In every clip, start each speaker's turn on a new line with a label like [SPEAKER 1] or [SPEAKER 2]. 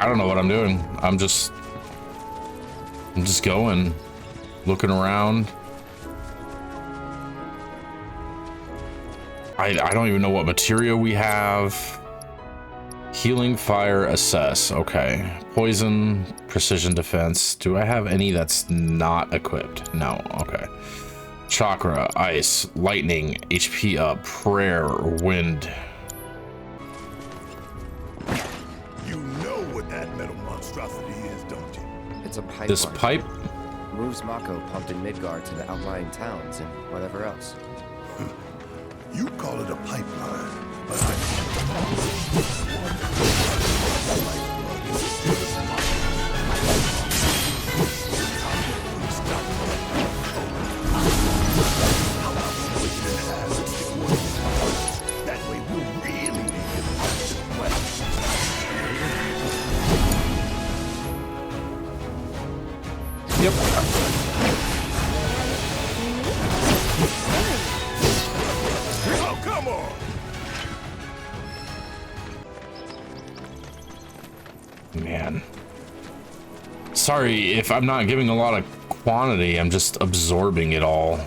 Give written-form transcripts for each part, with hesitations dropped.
[SPEAKER 1] I don't know what I'm doing. I'm just going, looking around. I don't even know what material we have. Healing, fire, assess. Okay. Poison, precision defense. Do I have any that's not equipped? No. Okay. Chakra, ice, lightning, HP up, prayer, wind.
[SPEAKER 2] You know what that metal monstrosity is, don't you?
[SPEAKER 3] It's a pipeline.
[SPEAKER 1] This pipe?
[SPEAKER 3] Moves Mako pumped in Midgard to the outlying towns and whatever else.
[SPEAKER 2] You call it a pipeline, but I that way we'll really be
[SPEAKER 1] Yep.
[SPEAKER 2] oh, come on!
[SPEAKER 1] Man. Sorry if I'm not giving a lot of quantity, I'm just absorbing it all.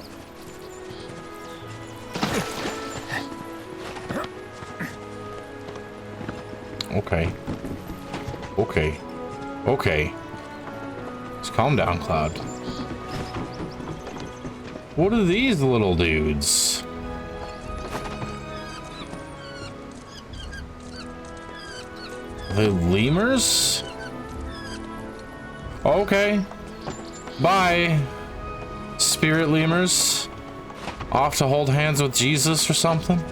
[SPEAKER 1] Okay. Okay. Okay. Just calm down, Cloud. What are these little dudes? The lemurs? Okay. Bye. Spirit lemurs. Off to hold hands with Jesus or something?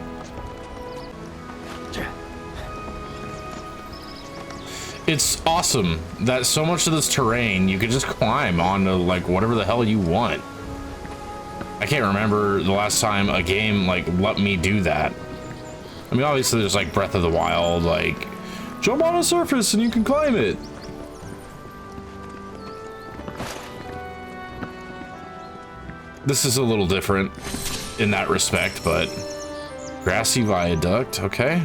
[SPEAKER 1] It's awesome that so much of this terrain you could just climb onto, like, whatever the hell you want. I can't remember the last time a game like let me do that. I mean, obviously there's like Breath of the Wild, like jump on a surface and you can climb it. This is a little different in that respect, but grassy viaduct, okay.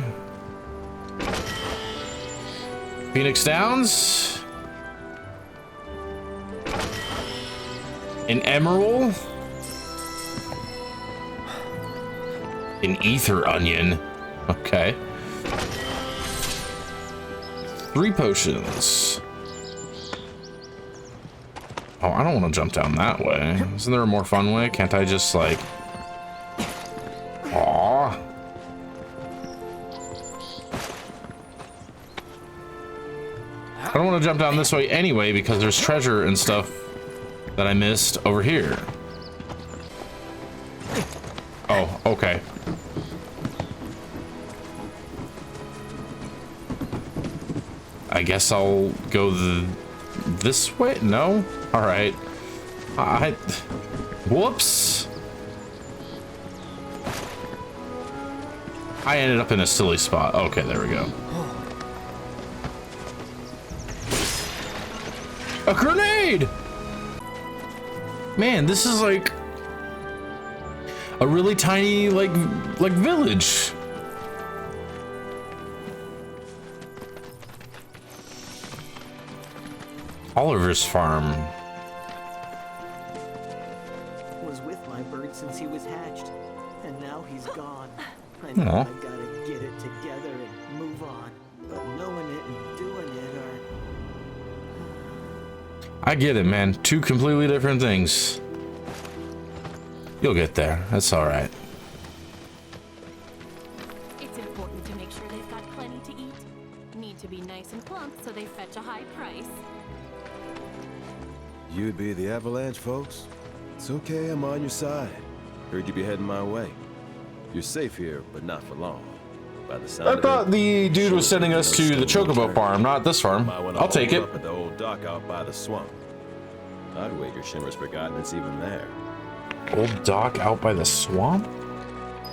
[SPEAKER 1] Phoenix Downs. An emerald. An ether onion. Okay. 3 potions. Oh, I don't want to jump down that way. Isn't there a more fun way? Can't I just like... Aw. I don't want to jump down this way anyway because there's treasure and stuff that I missed over here. Oh, okay. I guess I'll go this way? No? All right. Whoops. I ended up in a silly spot. Okay, there we go. A grenade! Man, this is like a really tiny, like village. Oliver's farm.
[SPEAKER 4] Was with my bird since he was hatched, and now he's gone. I know I gotta get it together and move on, but knowing it and doing it are...
[SPEAKER 1] I get it, man. 2 completely different things. You'll get there. That's all right.
[SPEAKER 5] It's important to make sure they've got plenty to eat. Need to be nice and plump so they fetch a high price.
[SPEAKER 6] You'd be the Avalanche, folks? It's okay, I'm on your side. Heard you be heading my way. You're safe here, but not for long. By the sound
[SPEAKER 1] I thought the dude was sending us to the Chocobo farm, not this farm. I'll take it.
[SPEAKER 6] Up at the old dock out by the swamp. I'd wager Shimmer's forgotten it's even there.
[SPEAKER 1] Old dock out by the swamp?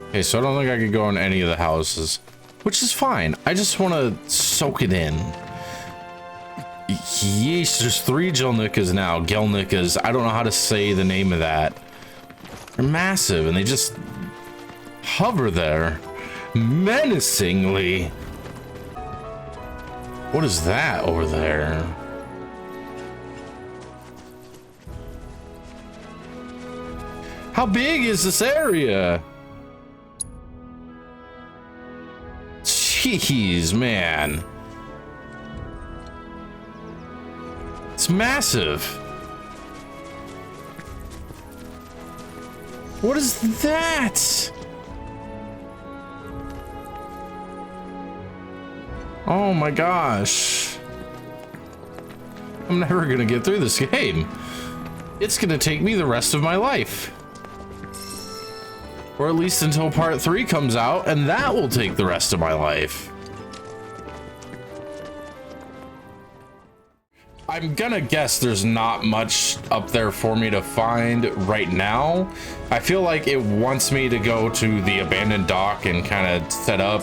[SPEAKER 1] Okay, so I don't think I could go in any of the houses, which is fine. I just want to soak it in. Yeesh, there's 3 Gelnickas now. Gelnickas. I don't know how to say the name of that. They're massive, and they just hover there menacingly. What is that over there? How big is this area? Jeez, man. It's massive. What is that? Oh my gosh. I'm never gonna get through this game. It's gonna take me the rest of my life. Or at least until part 3 comes out, and that will take the rest of my life. I'm gonna guess there's not much up there for me to find right now. I feel like it wants me to go to the abandoned dock and kind of set up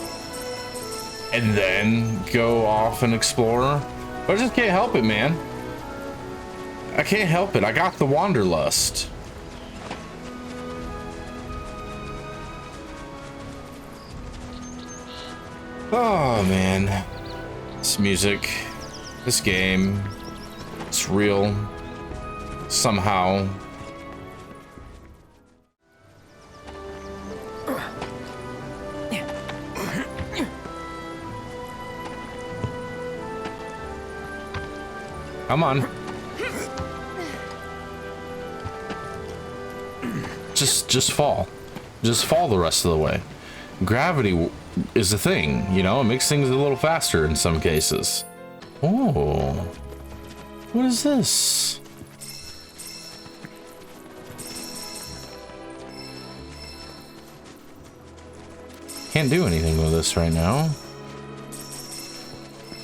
[SPEAKER 1] and then go off and explore. But I just can't help it, man. I can't help it. I got the wanderlust. Oh man, this music, this game, it's real somehow. Come on. Just fall. Just fall the rest of the way. Gravity is a thing, you know, it makes things a little faster in some cases. Oh, what is this? Can't do anything with this right now.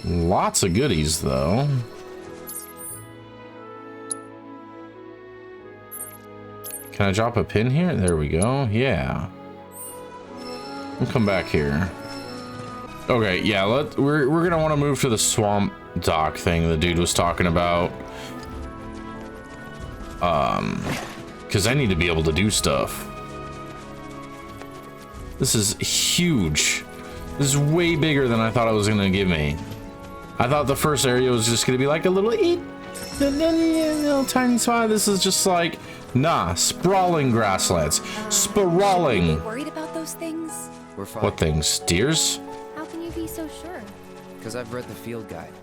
[SPEAKER 1] Lots of goodies though. Can I drop a pin here? There we go. Yeah. We'll come back here. Okay, yeah, we're gonna want to move to the swamp dock thing the dude was talking about. Because I need to be able to do stuff. This is huge. This is way bigger than I thought it was gonna give me. I thought the first area was just gonna be like a little tiny spot. This is just like, nah, sprawling grasslands. Sprawling.
[SPEAKER 7] Worried about those things?
[SPEAKER 3] We're fine.
[SPEAKER 1] What things? Deers?
[SPEAKER 7] How can you be so sure?
[SPEAKER 3] Because I've read the field guide.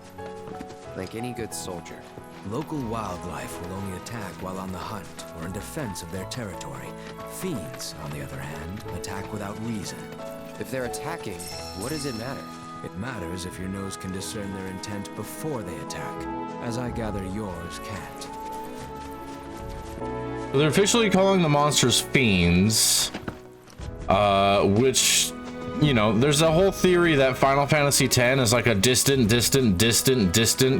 [SPEAKER 3] Like any good soldier.
[SPEAKER 8] Local wildlife will only attack while on the hunt or in defense of their territory. Fiends, on the other hand, attack without reason.
[SPEAKER 3] If they're attacking, what does it matter?
[SPEAKER 8] It matters if your nose can discern their intent before they attack, as I gather yours can't.
[SPEAKER 1] They're officially calling the monsters fiends, which, you know, there's a whole theory that Final Fantasy X is like a distant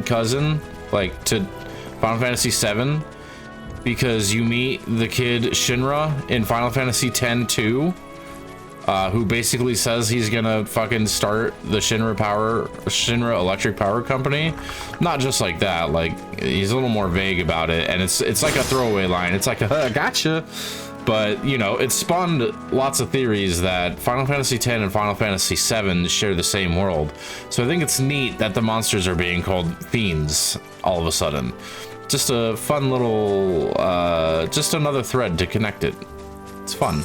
[SPEAKER 1] cousin, like to Final Fantasy VII, because you meet the kid Shinra in Final Fantasy X-2, who basically says he's gonna fucking start the Shinra Electric Power Company. Not just like that, like he's a little more vague about it, and it's like a throwaway line. It's like a gotcha. But, you know, it spawned lots of theories that Final Fantasy X and Final Fantasy VII share the same world. So I think it's neat that the monsters are being called fiends all of a sudden. Just a fun little, just another thread to connect it. It's fun.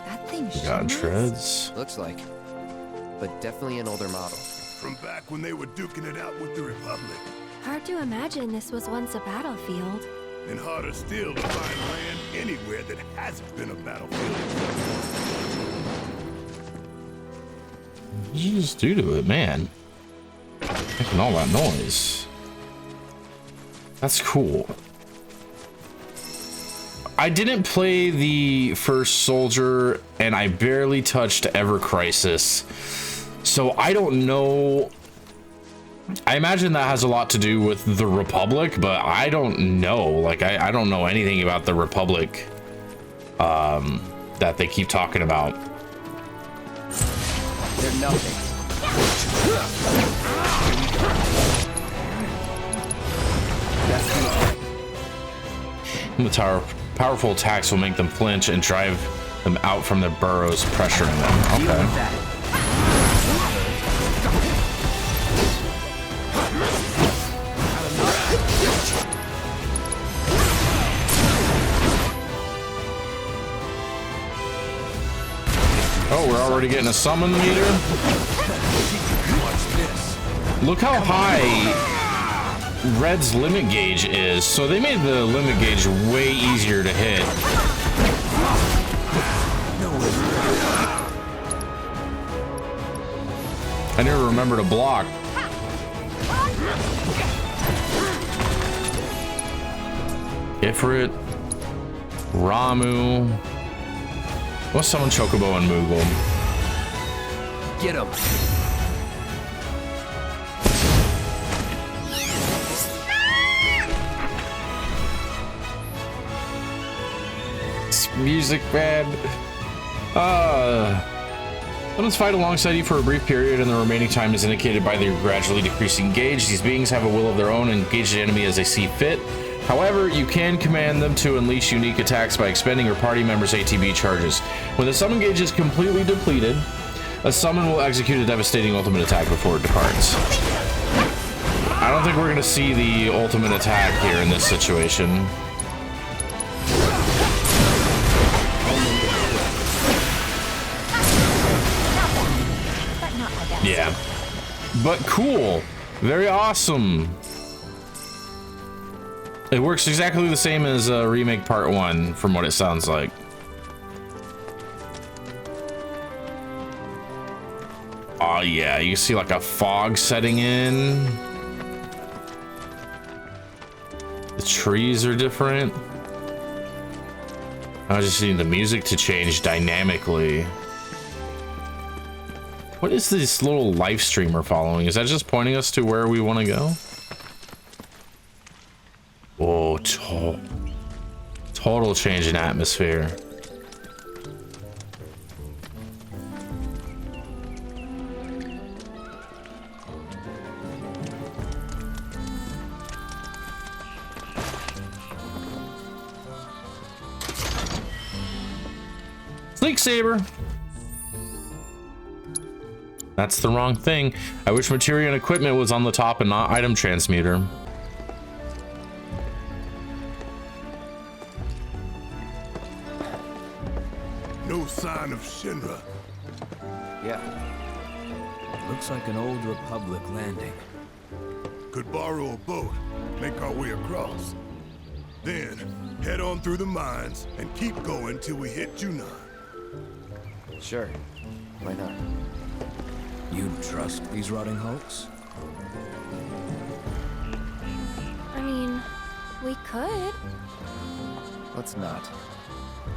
[SPEAKER 7] That thing
[SPEAKER 1] Got treads.
[SPEAKER 3] Looks like. But definitely an older model.
[SPEAKER 2] From back when they were duking it out with the Republic.
[SPEAKER 7] Hard to imagine this was once a battlefield.
[SPEAKER 2] And harder still to find land anywhere that hasn't been a battlefield.
[SPEAKER 1] What did you just do to it, man? Making all that noise. That's cool. I didn't play the first Soldier, and I barely touched Ever Crisis. So I don't know. I imagine that has a lot to do with the Republic, but I don't know. Like, I don't know anything about the Republic that they keep talking about.
[SPEAKER 3] They're nothing.
[SPEAKER 1] The powerful attacks will make them flinch and drive them out from their burrows, pressuring them. Okay. Oh, we're already getting a summon meter? Look how high Red's limit gauge is. So they made the limit gauge way easier to hit. I never remember to block. Ifrit, Ramu. What's someone Chocobo and Moogle?
[SPEAKER 8] Get him.
[SPEAKER 1] It's music band. Let us fight alongside you for a brief period, and the remaining time is indicated by their gradually decreasing gauge. These beings have a will of their own and engage the enemy as they see fit. However, you can command them to unleash unique attacks by expending your party members' ATB charges. When the summon gauge is completely depleted, a summon will execute a devastating ultimate attack before it departs. I don't think we're going to see the ultimate attack here in this situation. Yeah, but cool, very awesome. It works exactly the same as Remake Part 1 from what it sounds like. Oh yeah, you see like a fog setting in. The trees are different. I just need the music to change dynamically. What is this little live streamer following? Is that just pointing us to where we want to go? Whoa, total change in atmosphere. Sleek Saber. That's the wrong thing. I wish materia and equipment was on the top and not item transmuter.
[SPEAKER 2] No sign of Shinra.
[SPEAKER 3] Yeah.
[SPEAKER 8] Looks like an old Republic landing.
[SPEAKER 2] Could borrow a boat, make our way across. Then, head on through the mines and keep going till we hit Junon.
[SPEAKER 3] Sure. Why not?
[SPEAKER 8] You trust these rotting hulks?
[SPEAKER 7] I mean, we could.
[SPEAKER 3] Let's not.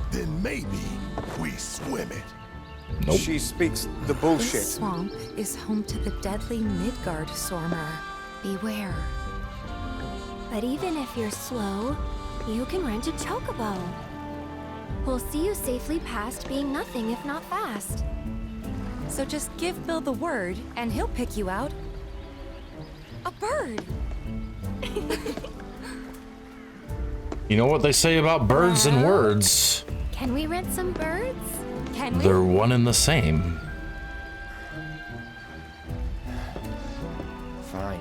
[SPEAKER 2] Then maybe we swim it.
[SPEAKER 1] Nope.
[SPEAKER 9] She speaks the bullshit.
[SPEAKER 10] This swamp is home to the deadly Midgard Stormer. Beware.
[SPEAKER 7] But even if you're slow, you can rent a chocobo. We'll see you safely past being nothing if not fast.
[SPEAKER 10] So just give Bill the word, and he'll pick you out. A bird!
[SPEAKER 1] You know what they say about birds and words?
[SPEAKER 7] Can we rent some birds?
[SPEAKER 10] Can we?
[SPEAKER 1] They're one and the same.
[SPEAKER 3] Fine.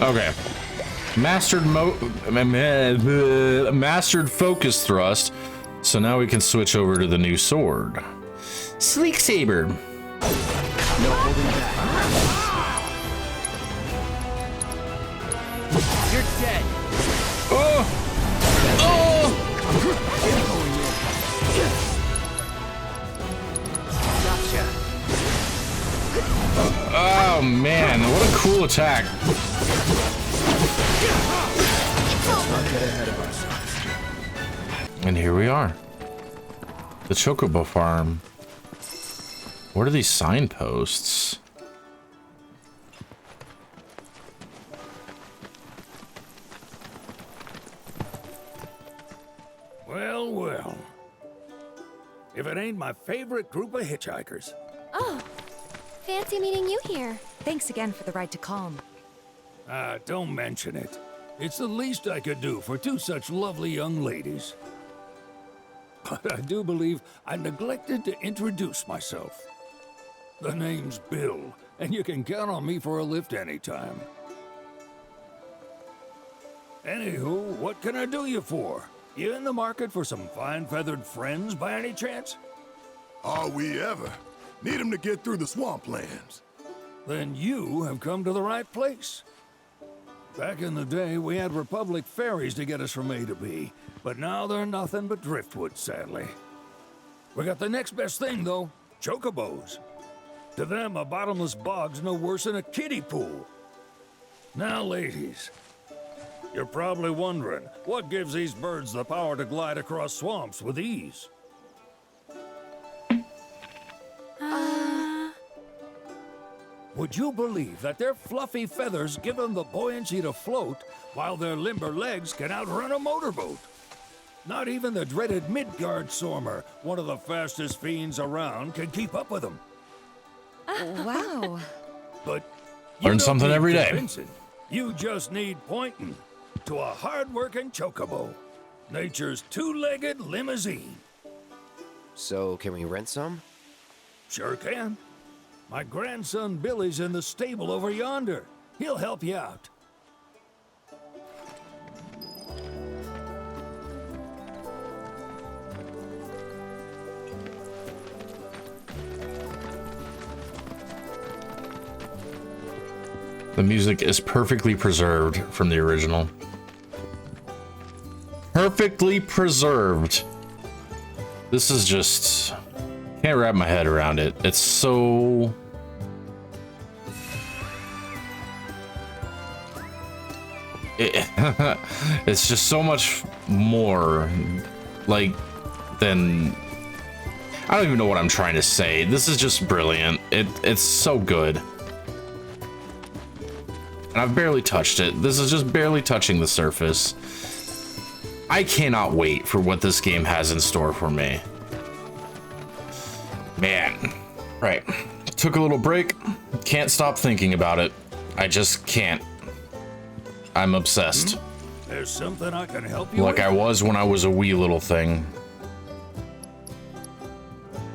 [SPEAKER 1] Okay. Mastered focus thrust. So now we can switch over to the new sword. Sleek Saber.
[SPEAKER 8] No holding back. You're dead.
[SPEAKER 1] Oh! Oh!
[SPEAKER 8] Gotcha.
[SPEAKER 1] Oh man, what a cool attack. And here we are. The Chocobo Farm. What are these signposts?
[SPEAKER 11] Well, well. If it ain't my favorite group of hitchhikers.
[SPEAKER 7] Oh, fancy meeting you here.
[SPEAKER 10] Thanks again for the ride to Calm.
[SPEAKER 11] Don't mention it. It's the least I could do for two such lovely young ladies. But I do believe I neglected to introduce myself. The name's Bill, and you can count on me for a lift anytime. Anywho, what can I do you for? You in the market for some fine feathered friends by any chance?
[SPEAKER 2] Are we ever? Need 'em to get through the swamplands.
[SPEAKER 11] Then you have come to the right place. Back in the day, we had Republic ferries to get us from A to B, but now they're nothing but driftwood, sadly. We got the next best thing, though, chocobos. To them, a bottomless bog's no worse than a kiddie pool. Now, ladies, you're probably wondering, what gives these birds the power to glide across swamps with ease? Would you believe that their fluffy feathers give them the buoyancy to float, while their limber legs can outrun a motorboat? Not even the dreaded Midgard Sormer, one of the fastest fiends around, can keep up with them.
[SPEAKER 10] Wow.
[SPEAKER 11] But
[SPEAKER 1] learn something every day.
[SPEAKER 11] Convincing. You just need pointing to a hard-working chocobo. Nature's two-legged limousine.
[SPEAKER 3] So, can we rent some?
[SPEAKER 11] Sure can. My grandson Billy's in the stable over yonder. He'll help you out.
[SPEAKER 1] The music is perfectly preserved from the original. Perfectly preserved. This is just... can't wrap my head around it. It's so... it's just so much more, like, than... I don't even know what I'm trying to say. This is just brilliant. It's so good. And I've barely touched it. This is just barely touching the surface. I cannot wait for what this game has in store for me. Man. Right. Took a little break. Can't stop thinking about it. I just can't. I'm obsessed.
[SPEAKER 11] There's something I can help you
[SPEAKER 1] Like
[SPEAKER 11] with?
[SPEAKER 1] I was when I was a wee little thing.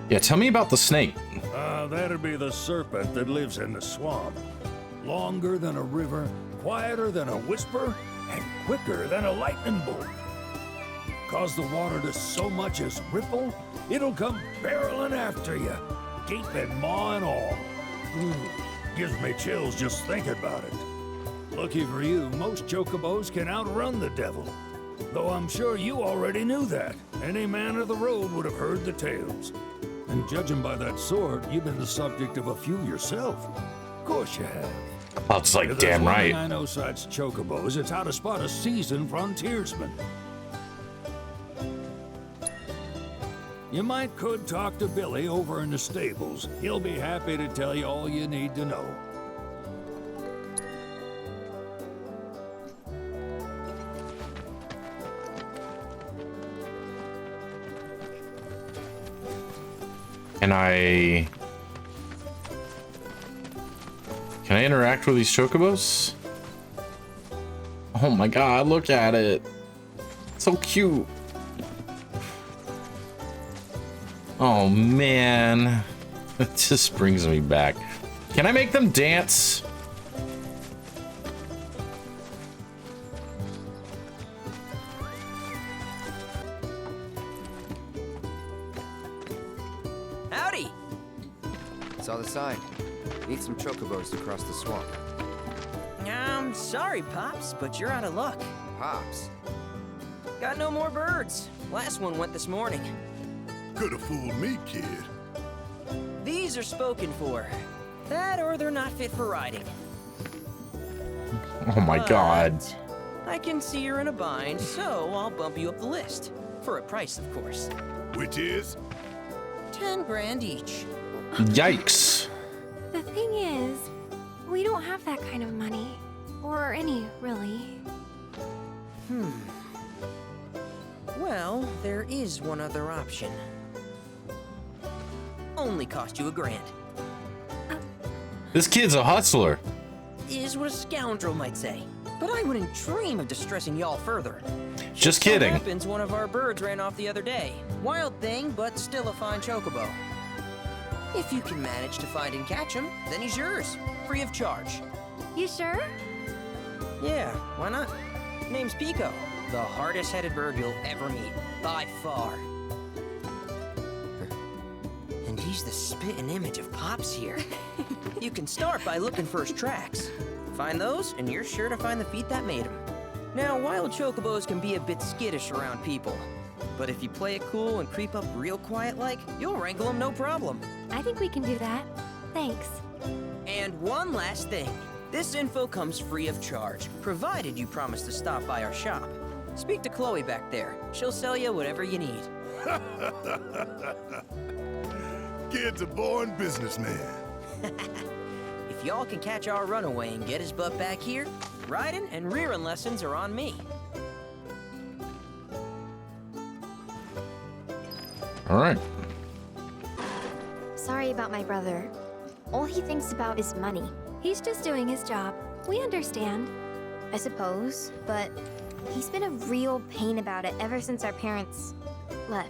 [SPEAKER 1] Yeah, tell me about the snake.
[SPEAKER 11] That'd be the serpent that lives in the swamp. Longer than a river, quieter than a whisper, and quicker than a lightning bolt. Cause the water to so much as ripple, it'll come barreling after you, gaping maw and all. Gives me chills just thinking about it. Lucky for you, most chocobos can outrun the devil. Though I'm sure you already knew that. Any man of the road would have heard the tales. And judging by that sword, you've been the subject of a few yourself. Of course you have.
[SPEAKER 1] Oh, it's like
[SPEAKER 11] If there's
[SPEAKER 1] damn
[SPEAKER 11] one
[SPEAKER 1] right.
[SPEAKER 11] thing I know besides chocobos, it's how to spot a seasoned frontiersman. You could talk to Billy over in the stables. He'll be happy to tell you all you need to know.
[SPEAKER 1] Can I interact with these chocobos? Oh my god, look at it. It's so cute. Oh man. It just brings me back. Can I make them dance?
[SPEAKER 3] Howdy! Saw the sign. Need some chocobos to cross the swamp.
[SPEAKER 9] I'm sorry, Pops, but you're out of luck.
[SPEAKER 3] Pops?
[SPEAKER 9] Got no more birds. Last one went this morning.
[SPEAKER 2] Could have fooled me, kid.
[SPEAKER 9] These are spoken for. That or they're not fit for riding.
[SPEAKER 1] Oh my god.
[SPEAKER 9] I can see you're in a bind, so I'll bump you up the list. For a price, of course.
[SPEAKER 2] Which is?
[SPEAKER 9] 10 grand each.
[SPEAKER 1] Yikes.
[SPEAKER 7] The thing is, we don't have that kind of money. Or any, really.
[SPEAKER 9] Well, there is one other option. Only cost you $1,000.
[SPEAKER 1] This kid's a hustler.
[SPEAKER 9] Is what a scoundrel might say. but I wouldn't dream of distressing y'all further.
[SPEAKER 1] Just kidding.
[SPEAKER 9] So happens one of our birds ran off the other day. Wild thing, but still a fine chocobo. If you can manage to find and catch him, then he's yours, free of charge.
[SPEAKER 7] You sure?
[SPEAKER 9] Yeah, why not? Name's Pico, the hardest-headed bird you'll ever meet, by far. And he's the spitting image of Pops here. You can start by looking for his tracks. Find those, and you're sure to find the feet that made him. Now, wild chocobos can be a bit skittish around people. But if you play it cool and creep up real quiet-like, you'll wrangle them no problem.
[SPEAKER 7] I think we can do that. Thanks.
[SPEAKER 9] And one last thing. This info comes free of charge, provided you promise to stop by our shop. Speak to Chloe back there. She'll sell you whatever you need.
[SPEAKER 2] Kid's a born businessman.
[SPEAKER 9] If y'all can catch our runaway and get his butt back here, riding and rearing lessons are on me.
[SPEAKER 1] All right.
[SPEAKER 7] Sorry about my brother. All he thinks about is money. He's just doing his job. We understand. I suppose, but he's been a real pain about it ever since our parents left.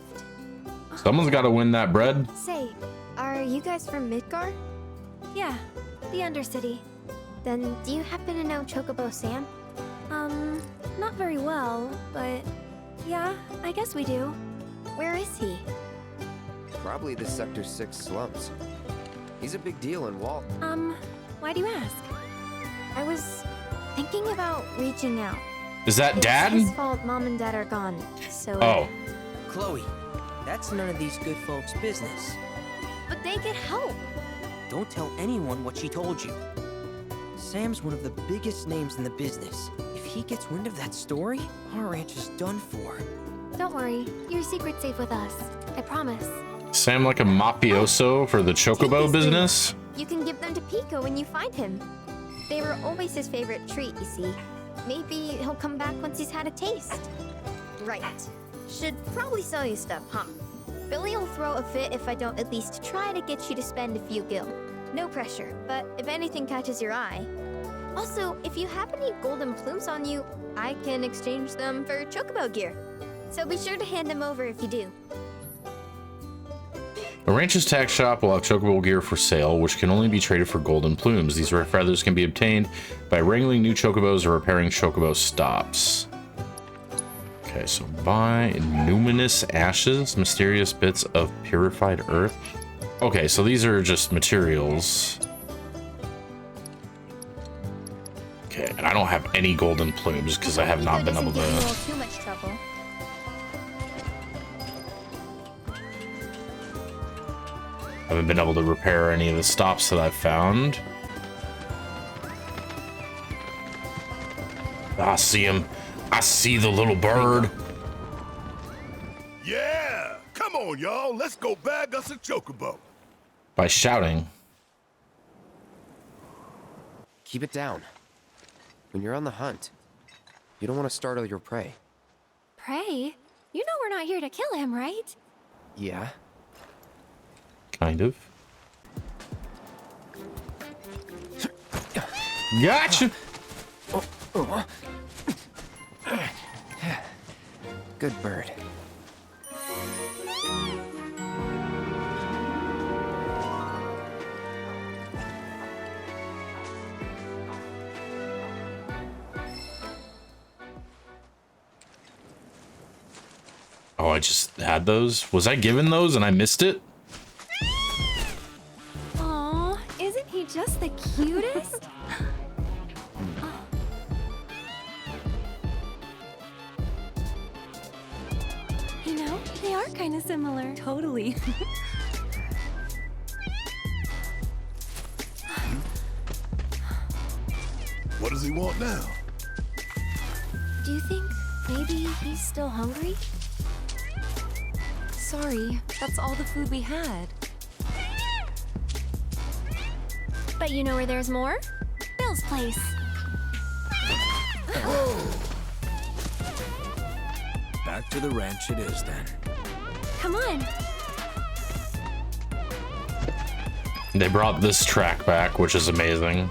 [SPEAKER 1] Someone's got to win that bread.
[SPEAKER 7] Say, are you guys from Midgar? Yeah, the Undercity. Then do you happen to know Chocobo Sam? Not very well, but yeah, I guess we do. Where is he?
[SPEAKER 3] Probably the Sector 6 slums. He's a big deal in Walt.
[SPEAKER 7] Why do you ask? I was thinking about reaching out.
[SPEAKER 1] Is that Dad?
[SPEAKER 7] It's his fault Mom and Dad are gone, so...
[SPEAKER 1] Oh.
[SPEAKER 9] Chloe, that's none of these good folks' business.
[SPEAKER 7] But they get help.
[SPEAKER 9] Don't tell anyone what she told you. Sam's one of the biggest names in the business. If he gets wind of that story, our ranch is done for.
[SPEAKER 7] Don't worry, your secret's safe with us. I promise.
[SPEAKER 1] Sam like a mafioso for the chocobo business?
[SPEAKER 7] You can give them to Pico when you find him. They were always his favorite treat, you see. Maybe he'll come back once he's had a taste. Right. Should probably sell you stuff, huh? Billy will throw a fit if I don't at least try to get you to spend a few gil. No pressure, but if anything catches your eye. Also, if you have any golden plumes on you, I can exchange them for chocobo gear. So be sure to hand them over if you do.
[SPEAKER 1] The ranch's tax shop will have chocobo gear for sale, which can only be traded for golden plumes. These rare feathers can be obtained by wrangling new chocobos or repairing chocobo stops. Okay, so buy numinous ashes, mysterious bits of purified earth. Okay, so these are just materials. Okay, and I don't have any golden plumes because I have not been able to...
[SPEAKER 7] Too much trouble.
[SPEAKER 1] Haven't been able to repair any of the stops that I've found. I see him. I see the little bird.
[SPEAKER 2] Yeah! Come on, y'all. Let's go bag us a chocobo.
[SPEAKER 1] By shouting.
[SPEAKER 3] Keep it down. When you're on the hunt, you don't want to startle your prey.
[SPEAKER 7] Prey? You know we're not here to kill him, right?
[SPEAKER 3] Yeah?
[SPEAKER 1] Kind of. Gotcha!
[SPEAKER 3] Good bird.
[SPEAKER 1] Oh, I just had those? Was I given those and I missed it?
[SPEAKER 7] Aw, isn't he just the cutest? You know, they are kind of similar.
[SPEAKER 10] Totally.
[SPEAKER 2] What does he want now?
[SPEAKER 7] Do you think maybe he's still hungry?
[SPEAKER 10] Sorry, that's all the food we had.
[SPEAKER 7] But you know where there's more? Bill's place.
[SPEAKER 8] Back to the ranch it is then.
[SPEAKER 7] Come on.
[SPEAKER 1] They brought this track back, which is amazing.